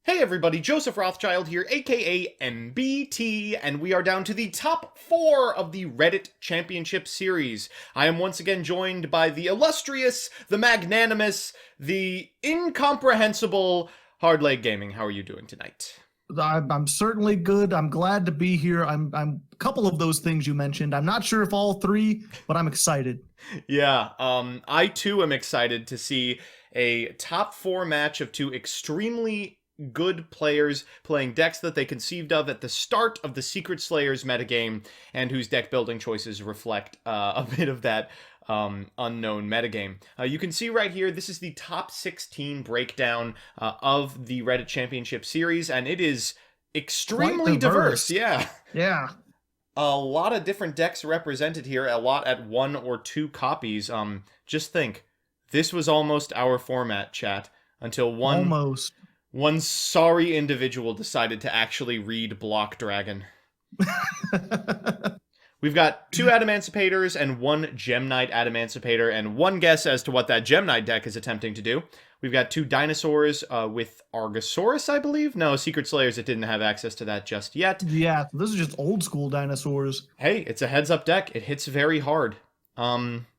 Hey everybody, Joseph Rothschild here, aka MBT, and we are down to the top 4 of the Reddit Championship Series. I am once again joined by the illustrious, the magnanimous, the incomprehensible HardlegGaming. How are you doing tonight? I'm certainly good. I'm glad to be here. I'm a couple of those things you mentioned. I'm not sure if all three, but I'm excited. Yeah, I too am excited to see a top 4 match of two extremely good players playing decks that they conceived of at the start of the Secret Slayers metagame and whose deck building choices reflect a bit of that unknown metagame. You can see right here, this is the top 16 breakdown of the Reddit Championship Series, and it is extremely Quite diverse. diverse. Yeah. Yeah. A lot of different decks represented here, a lot at 1 or 2 copies. Just think, this was almost our format, chat, until Almost. one sorry individual decided to actually read Block Dragon. We've got 2 Adamancipators and 1 Gem Knight Adamancipator, and one guess as to what that Gem Knight deck is attempting to do. We've got 2 dinosaurs with Argosaurus, I believe? No, Secret Slayers that didn't have access to that just yet. Yeah, this is just old school dinosaurs. Hey, it's a heads-up deck. It hits very hard.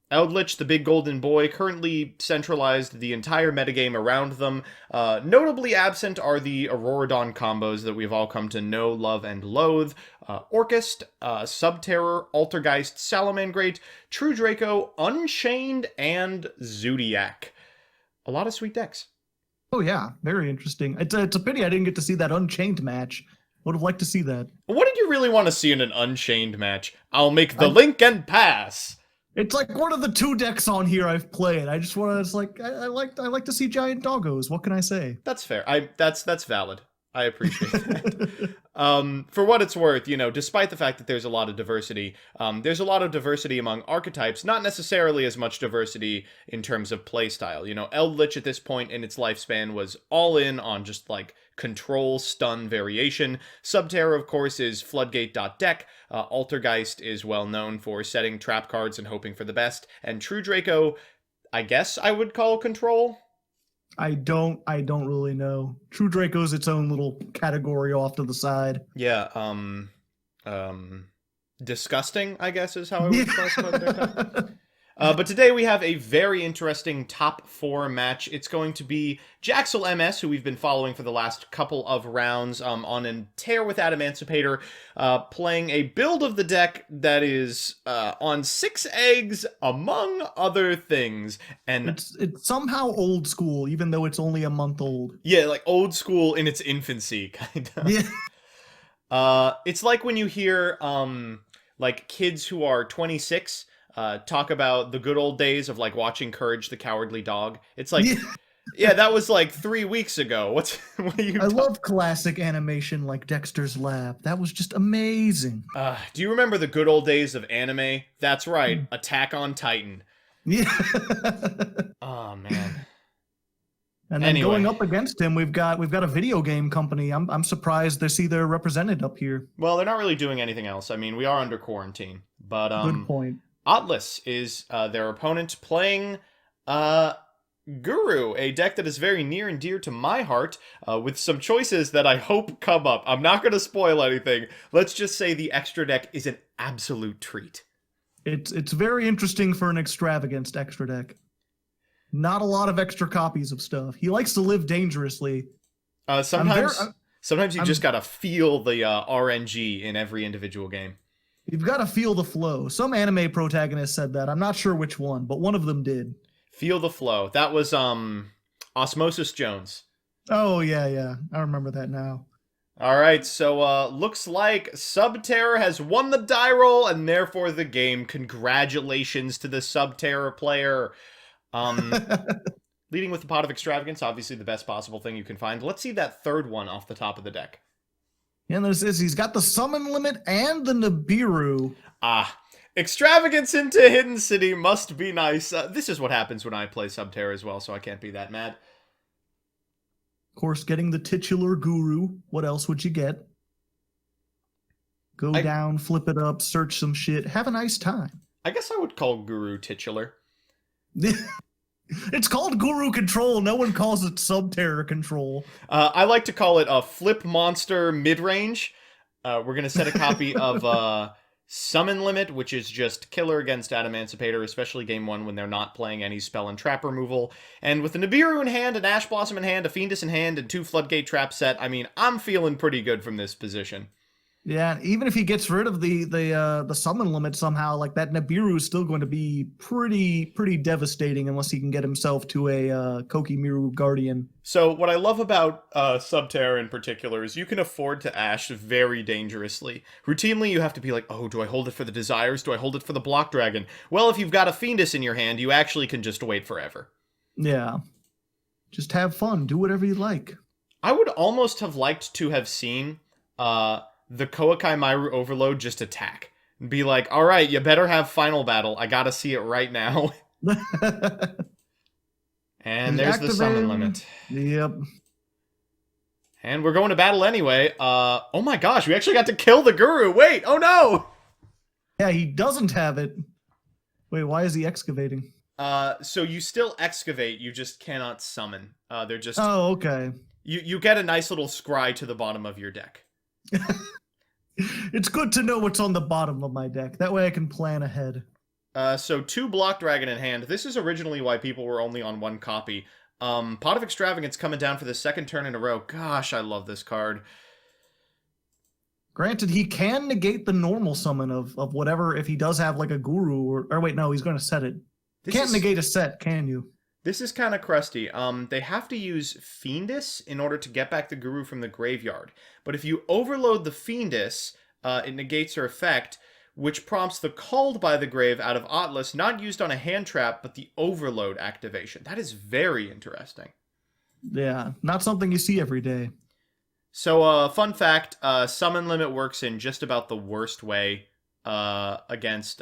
Eldritch, the big golden boy, currently centralized the entire metagame around them. Notably absent are the Auroradon combos that we've all come to know, love, and loathe. Orcust, Subterror, Altergeist, Salamangrate, True Draco, Unchained, and Zodiac. A lot of sweet decks. Oh yeah, very interesting. It's a pity I didn't get to see that Unchained match. Would have liked to see that. What did you really want to see in an Unchained match? I'll make the link and pass. It's like one of the 2 decks on here I've played. I just want to. It's like I like to see giant doggos. What can I say? That's fair. That's valid. I appreciate that. For what it's worth, you know, despite the fact that there's a lot of diversity among archetypes, not necessarily as much diversity in terms of playstyle. You know, Eldritch at this point in its lifespan was all in on just like control, stun, variation. Subterror, of course, is floodgate.deck. Altergeist is well known for setting trap cards and hoping for the best. And True Draco, I guess I would call control. I don't really know. True Draco's its own little category off to the side. Yeah, disgusting, I guess is how I would classify the deck. But today we have a very interesting top 4 match. It's going to be Jaxel MS, who we've been following for the last couple of rounds on a tear with Adamancipator, playing a build of the deck that is on 6 eggs, among other things. And it's somehow old school, even though it's only a month old. Yeah, like old school in its infancy, kind of. Yeah. It's like when you hear like kids who are 26 talk about the good old days of like watching Courage the Cowardly Dog. It's like, yeah, that was like 3 weeks ago. What are you? I love classic animation like Dexter's Lab. That was just amazing. Do you remember the good old days of anime? That's right, Attack on Titan. Yeah. Oh man. And then going up against him, we've got a video game company. I'm surprised to see they're represented up here. Well, they're not really doing anything else. I mean, we are under quarantine, but Good point. Atlas is their opponent, playing Guru, a deck that is very near and dear to my heart, with some choices that I hope come up. I'm not going to spoil anything. Let's just say the extra deck is an absolute treat. It's very interesting for an extravagance extra deck. Not a lot of extra copies of stuff. He likes to live dangerously. Sometimes you just gotta feel the RNG in every individual game. You've got to feel the flow. Some anime protagonist said that. I'm not sure which one, but one of them did. Feel the flow. That was Osmosis Jones. Oh yeah. I remember that now. All right, so looks like Subterror has won the die roll and therefore the game. Congratulations to the Subterror player. Leading with the Pot of Extravagance, obviously the best possible thing you can find. Let's see that third one off the top of the deck. And there's this, he's got the summon limit and the Nibiru. Extravagance into Hidden City must be nice. This is what happens when I play Subterror as well, so I can't be that mad. Of course, getting the titular Guru. What else would you get? Go down, flip it up, search some shit, have a nice time. I guess I would call Guru titular. It's called Guru Control. No one calls it Sub-Terror Control. I like to call it a Flip Monster mid-range. We're going to set a copy of Summon Limit, which is just killer against Adamancipator, especially game 1 when they're not playing any spell and trap removal. And with a Nibiru in hand, an Ash Blossom in hand, a Fiendus in hand, and 2 Floodgate traps set, I mean, I'm feeling pretty good from this position. Yeah, even if he gets rid of the summon limit somehow, like that Nibiru is still going to be pretty devastating unless he can get himself to a Kokimiru Guardian. So what I love about Subterra in particular is you can afford to Ash very dangerously. Routinely you have to be like, oh, do I hold it for the Desires? Do I hold it for the Block Dragon? Well, if you've got a Fiendus in your hand, you actually can just wait forever. Yeah. Just have fun. Do whatever you like. I would almost have liked to have seen the Koakai Myru Overload just attack. And be like, alright, you better have Final Battle. I gotta see it right now. And there's the summon limit. Yep. And we're going to battle anyway. Oh my gosh, we actually got to kill the Guru. Wait, oh no! Yeah, he doesn't have it. Wait, why is he excavating? So you still excavate, you just cannot summon. They're just... Oh, okay. You get a nice little scry to the bottom of your deck. It's good to know what's on the bottom of my deck. That way I can plan ahead. So 2 Block Dragon in hand. This is originally why people were only on 1 copy. Pot of Extravagance coming down for the 2nd turn in a row. Gosh, I love this card. Granted, he can negate the normal summon of whatever if he does have like a Guru or wait, no, he's going to set it. Can't negate a set, can you? This is kind of crusty. They have to use Fiendus in order to get back the Guru from the graveyard. But if you overload the Fiendus, it negates her effect, which prompts the Called by the Grave out of Atlas, not used on a hand trap, but the Overload activation. That is very interesting. Yeah, not something you see every day. So, fun fact, Summon Limit works in just about the worst way against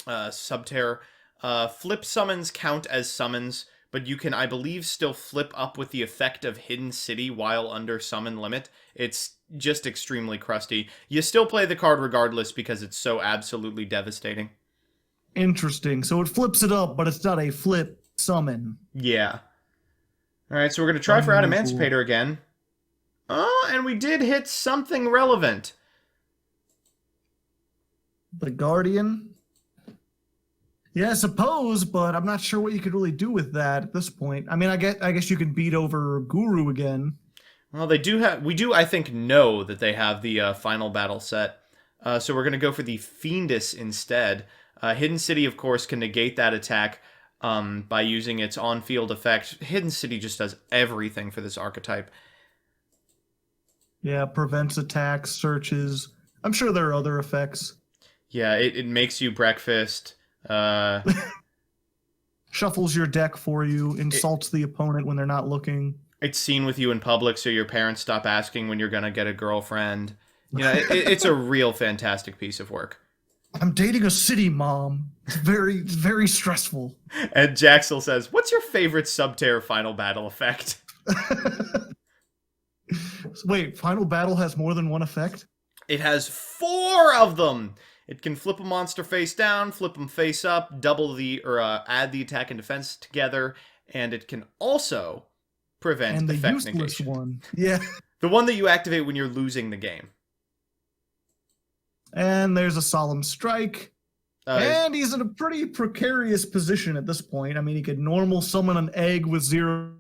Subterror. Flip summons count as summons, but you can, I believe, still flip up with the effect of Hidden City while under Summon Limit. It's just extremely crusty. You still play the card regardless because it's so absolutely devastating. Interesting. So it flips it up, but it's not a flip summon. Yeah. Alright, so we're going to try for Adamancipator again. Oh, and we did hit something relevant. The Guardian? Yeah, I suppose, but I'm not sure what you could really do with that at this point. I mean, I guess you could beat over Guru again. Well, we do, I think, know that they have the final battle set. So we're going to go for the Fiendus instead. Hidden City, of course, can negate that attack by using its on-field effect. Hidden City just does everything for this archetype. Yeah, prevents attacks, searches. I'm sure there are other effects. Yeah, it makes you breakfast. Shuffles your deck for you, insults the opponent when they're not looking. It's seen with you in public so your parents stop asking when you're going to get a girlfriend. You know, it's a real fantastic piece of work. I'm dating a city mom. It's very stressful. And Jaxel says, what's your favorite Subterror final battle effect? Wait, final battle has more than one effect? It has 4 of them! It can flip a monster face down, flip them face up, double the, or add the attack and defense together, and it can also prevent and the effect useless negation. One. Yeah. The one that you activate when you're losing the game. And there's a Solemn Strike. And he's in a pretty precarious position at this point. I mean, he could normal summon an egg with 0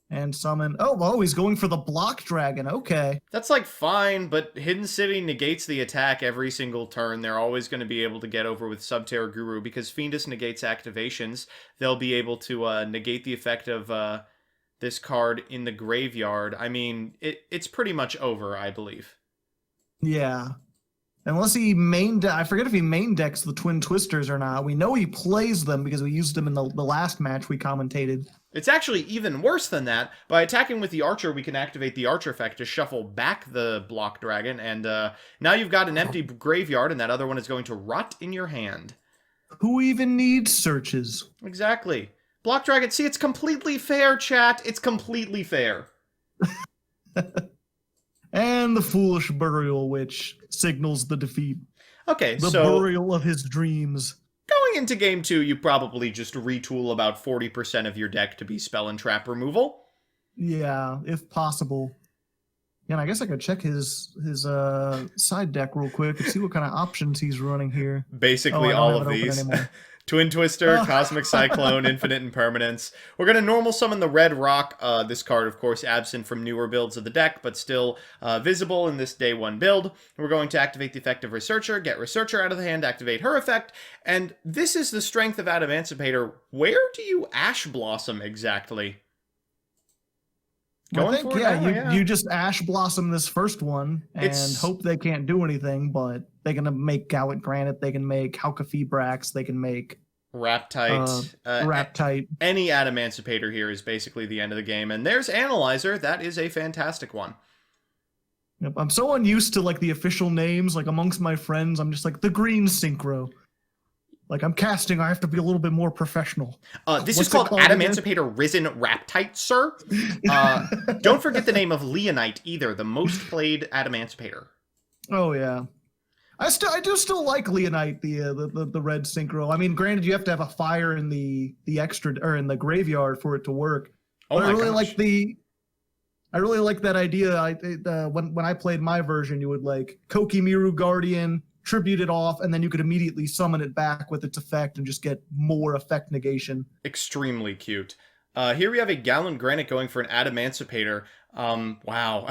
and summon... Oh, he's going for the Block Dragon. Okay. That's, like, fine, but Hidden City negates the attack every single turn. They're always going to be able to get over with Subterror Guru, because Fiendus negates activations. They'll be able to negate the effect of this card in the graveyard. I mean, it's pretty much over, I believe. Yeah. Unless he I forget if he main decks the Twin Twisters or not. We know he plays them because we used them in the last match we commentated. It's actually even worse than that. By attacking with the Archer, we can activate the Archer effect to shuffle back the Block Dragon, and now you've got an empty graveyard, and that other one is going to rot in your hand. Who even needs searches? Exactly. Block Dragon, see, it's completely fair, chat. It's completely fair. And the Foolish Burial, which signals the defeat. Okay, the so... burial of his dreams. Going into game 2, you probably just retool about 40% of your deck to be spell and trap removal. Yeah, if possible. Yeah, and I guess I could check his side deck real quick and see what kind of options he's running here. Basically all of these. Twin Twister, Cosmic Cyclone, Infinite Impermanence. We're going to normal summon the Red Rock. This card, of course, absent from newer builds of the deck, but still visible in this day 1 build. We're going to activate the effect of Researcher, get Researcher out of the hand, activate her effect, and this is the strength of Adamancipator. Where do you Ash Blossom exactly? I think, you just Ash Blossom this first one and hope they can't do anything, but they're going to make Gallant Granite, they can make Halkafibrax, they can make Raptite. Raptite. Any Adamancipator here is basically the end of the game. And there's Analyzer. That is a fantastic one. Yep, I'm so unused to like the official names, like amongst my friends, I'm just like the Green Synchro. Like, I'm casting, I have to be a little bit more professional. This is called Adamancipator Risen Raptite, sir. Don't forget the name of Leonite either, the most played Adamancipator. Oh, yeah. I do still like Leonite, the red synchro. I mean, granted, you have to have a fire in the extra, or in the graveyard for it to work. Oh, I really like I really like that idea. When I played my version, you would like Kokimiru Guardian, tribute it off, and then you could immediately summon it back with its effect and just get more effect negation. Extremely cute. Here we have a Gallant Granite going for an Adamancipator. Wow.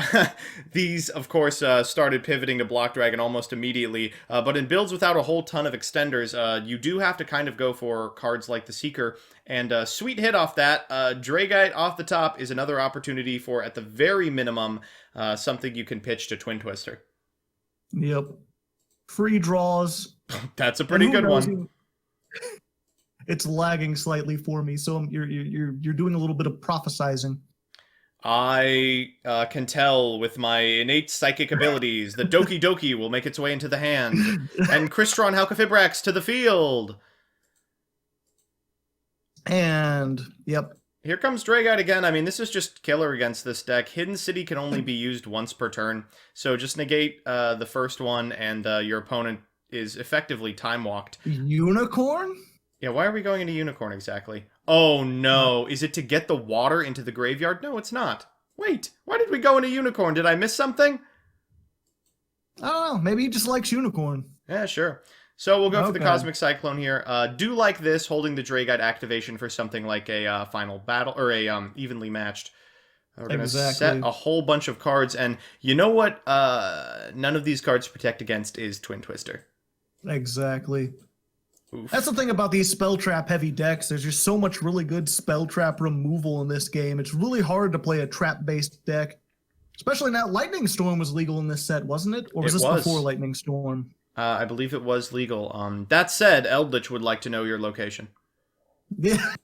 These, of course, started pivoting to Block Dragon almost immediately, but in builds without a whole ton of extenders, you do have to kind of go for cards like the Seeker, and sweet hit off that. Dragite off the top is another opportunity for, at the very minimum, something you can pitch to Twin Twister. Yep. Free draws. That's a pretty good one. It's lagging slightly for me, so you're doing a little bit of prophesizing. I can tell with my innate psychic abilities that Doki Doki will make its way into the hand, and Crystron Halkafibrax to the field. And, yep. Here comes Dragite again. I mean, this is just killer against this deck. Hidden City can only be used once per turn, so just negate the first one, and your opponent is effectively time-walked. Unicorn? Yeah, why are we going into Unicorn exactly? Oh no, is it to get the water into the graveyard? No, it's not. Wait, why did we go into Unicorn? Did I miss something? I don't know, maybe he just likes Unicorn. Yeah, sure. So we'll go for the Cosmic Cyclone here. Do like this, holding the Dragite activation for something like a Final Battle, or a Evenly Matched. We're going to set a whole bunch of cards, and you know what none of these cards protect against is Twin Twister. Exactly. Oof. That's the thing about these spell trap heavy decks. There's just so much really good spell trap removal in this game. It's really hard to play a trap-based deck. Especially now, Lightning Storm was legal in this set, wasn't it? Or was this before Lightning Storm? I believe it was legal. That said, Eldritch would like to know your location. Yeah.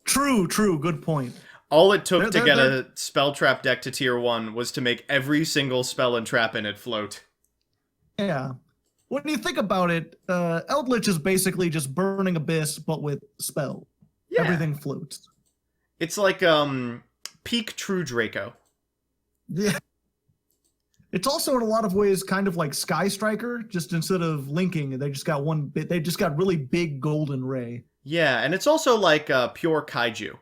True. Good point. All it took to get a spell trap deck to tier 1 was to make every single spell and trap in it float. Yeah. When you think about it, Eldritch is basically just Burning Abyss, but with spell. Yeah. Everything floats. It's like peak True Draco. Yeah. It's also in a lot of ways kind of like Sky Striker, just instead of linking, they just got one bit. They just got really big golden ray. Yeah, and it's also like pure kaiju.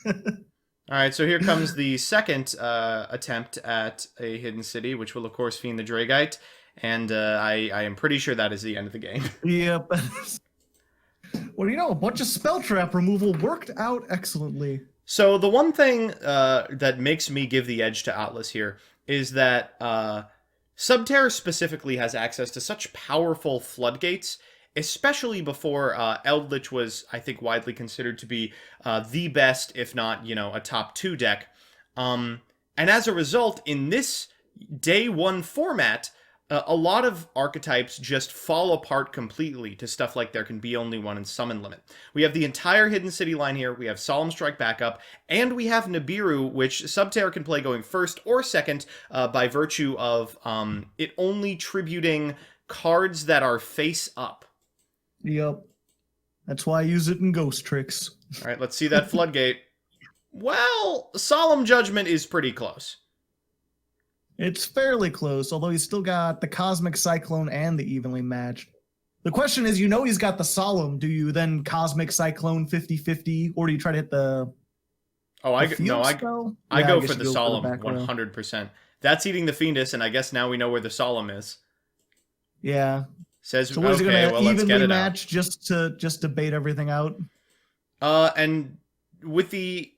All right, so here comes the second attempt at a Hidden City, which will of course fiend the Dragite, and I am pretty sure that is the end of the game. Yep. Well, you know, a bunch of spell trap removal worked out excellently. So the one thing that makes me give the edge to Atlas here is that Subterra specifically has access to such powerful floodgates, especially before Eldritch was, I think, widely considered to be the best, if not, a top 2 deck. And as a result, in this day 1 format, a lot of archetypes just fall apart completely to stuff like there can be only one and summon limit. We have the entire Hidden City line here, we have Solemn Strike backup, and we have Nibiru, which Subterra can play going first or second by virtue of it only tributing cards that are face up. Yep. That's why I use it in Ghost Tricks. All right, let's see that Floodgate. Well, Solemn Judgment is pretty close. It's fairly close, although he's still got the Cosmic Cyclone and the Evenly Matched. The question is, he's got the Solemn. Do you then Cosmic Cyclone 50/50, or do you try to hit the I field spell? I Yeah, go guess for you the go Solemn back row. 100%. That's eating the Fiendus, and I guess now we know where the Solemn is. Yeah. Says, So what is he okay, gonna well, let's get evenly it match just to bait everything out? And with the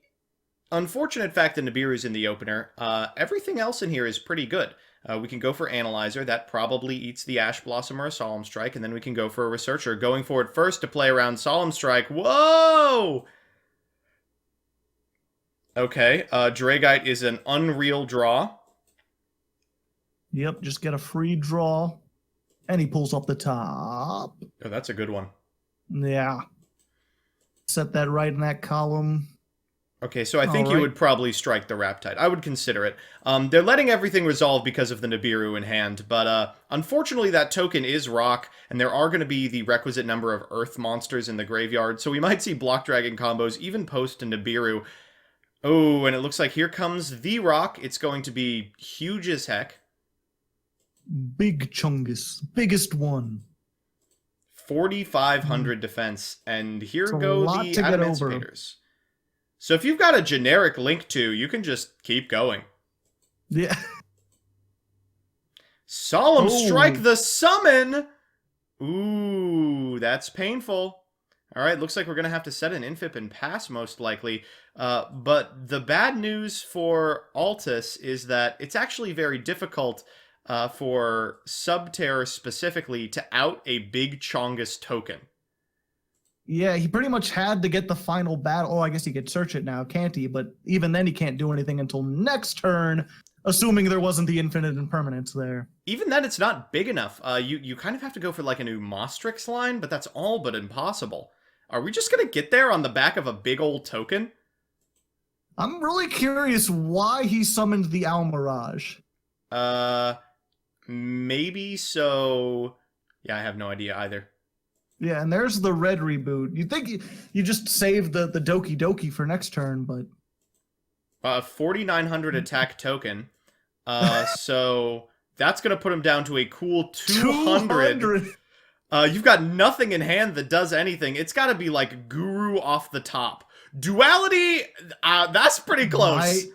unfortunate fact that Nibiru's in the opener, everything else in here is pretty good. We can go for Analyzer. That probably eats the Ash Blossom or a Solemn Strike, and then we can go for a Researcher. Going for it first to play around Solemn Strike. Whoa! Okay, Dragite is an unreal draw. Yep, just get a free draw. And he pulls up the top. Oh, that's a good one. Yeah. Set that right in that column. Okay, so I think you would probably strike the Raptide. I would consider it. They're letting everything resolve because of the Nibiru in hand, but unfortunately that token is rock, and there are going to be the requisite number of Earth monsters in the graveyard, so we might see Block Dragon combos even post to Nibiru. Oh, and it looks like here comes the rock. It's going to be huge as heck. Big Chungus. Biggest one. 4,500 defense, and here go the Adamancipators. So if you've got a generic Link 2, you can just keep going. Yeah. Solemn Strike the Summon! Ooh, that's painful. Alright, looks like we're going to have to set an Infip and pass, most likely. But the bad news for Altus is that it's actually very difficult for Subterror specifically to out a big Chongus token. Yeah, he pretty much had to get the final battle. Oh, I guess he could search it now, can't he? But even then, he can't do anything until next turn, assuming there wasn't the infinite impermanence there. Even then, it's not big enough. You kind of have to go for like a new Mostrix line, but that's all but impossible. Are we just going to get there on the back of a big old token? I'm really curious why he summoned the Almirage. Maybe so... Yeah, I have no idea either. Yeah, and there's the red reboot. You'd think you just save the Doki Doki for next turn, but... 4,900 attack token. So that's going to put him down to a cool 200. You've got nothing in hand that does anything. It's got to be like Guru off the top. Duality, that's pretty close.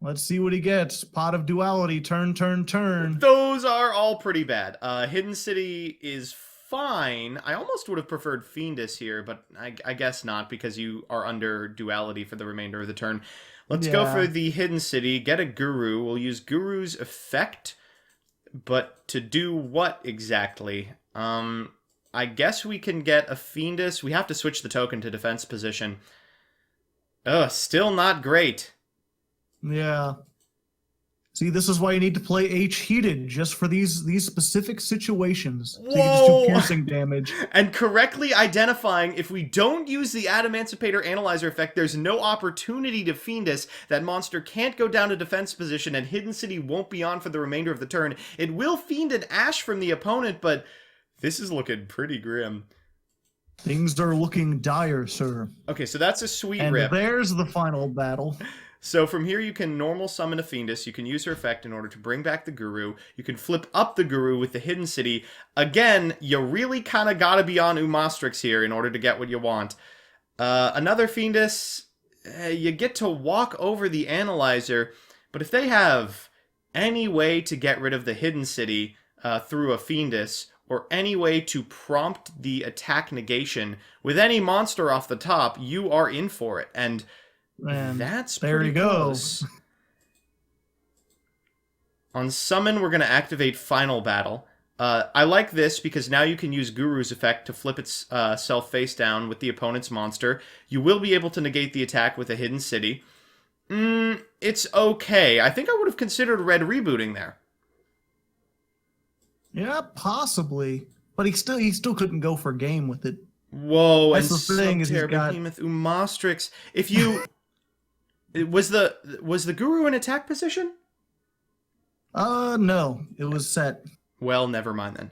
Let's see what he gets. Pot of Duality, turn, turn, turn. Those are all pretty bad. Hidden City is fine. I almost would have preferred Fiendus here, but I guess not, because you are under Duality for the remainder of the turn. Let's go for the Hidden City, get a Guru. We'll use Guru's effect, but to do what exactly? I guess we can get a Fiendus. We have to switch the token to defense position. Ugh, still not great. Yeah. See, this is why you need to play H heated, just for these specific situations. So you can just do piercing damage. And correctly identifying if we don't use the Adamancipator Analyzer effect, there's no opportunity to Fiendus. That monster can't go down to defense position, and Hidden City won't be on for the remainder of the turn. It will Fiend an Ash from the opponent, but this is looking pretty grim. Things are looking dire, sir. Okay, so that's a sweet And rip. there's the final battle. So from here, you can normal summon a Fiendus. You can use her effect in order to bring back the Guru. You can flip up the Guru with the Hidden City. Again, you really kind of got to be on Umastrix here in order to get what you want. Another Fiendus, you get to walk over the Analyzer, but if they have any way to get rid of the Hidden City through a Fiendus, or any way to prompt the attack negation with any monster off the top, you are in for it. And that's pretty close. On Summon, we're going to activate Final Battle. I like this because now you can use Guru's effect to flip itself face down with the opponent's monster. You will be able to negate the attack with a Hidden City. It's okay. I think I would have considered red rebooting there. Yeah, possibly. But he still couldn't go for game with it. Whoa, that's the thing is he's got Behemoth Umastrix. If you... Was the Guru in attack position? No. It was set. Well, never mind then.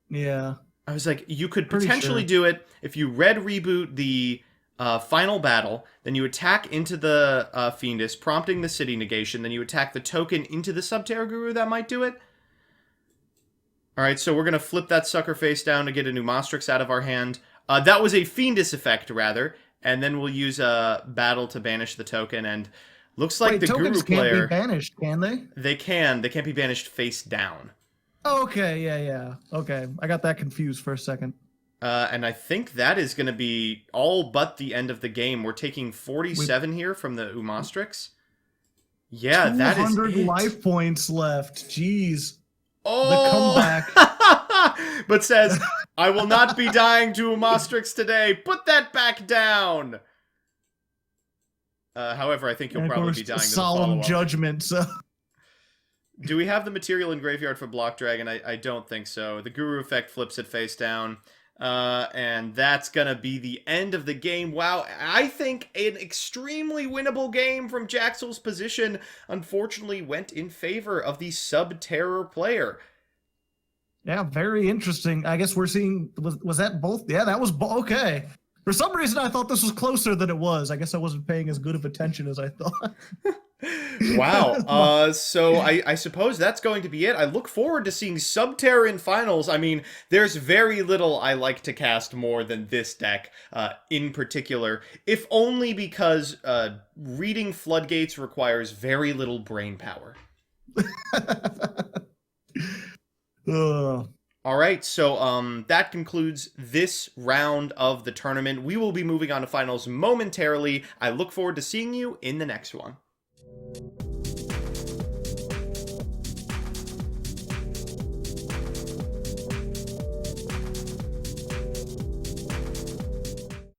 Yeah. I was like, you could potentially do it if you red reboot the final battle, then you attack into the Fiendus, prompting the city negation, then you attack the token into the Subterra Guru, that might do it. All right, so we're going to flip that sucker face down to get a new Mostrix out of our hand. That was a Fiendus effect, rather. And then we'll use a Battle to banish the token. And looks like the tokens Guru player... can't be banished, can they? They can. They can't be banished face down. Okay, yeah. Okay, I got that confused for a second. And I think that is going to be all but the end of the game. We're taking 47 here from the Umastrix. Yeah, that is 200 it. life points left. Jeez. Oh! The comeback. But says, I will not be dying to Umastrix today. Put that back down. However, I think you'll probably be dying to the solemn follow-up. judgment. So. Do we have the material in Graveyard for Block Dragon? I don't think so. The Guru effect flips it face down. And that's going to be the end of the game. Wow, I think an extremely winnable game from Jaxel's position unfortunately went in favor of the Sub-Terror player. Yeah, very interesting. I guess we're seeing... Was that both? Yeah, that was... Okay. For some reason, I thought this was closer than it was. I guess I wasn't paying as good of attention as I thought. Wow. So I suppose that's going to be it. I look forward to seeing Sub-Terror in finals. I mean, there's very little I like to cast more than this deck in particular, if only because reading Floodgates requires very little brain power. All right, so that concludes this round of the tournament. We will be moving on to finals momentarily. I look forward to seeing you in the next one.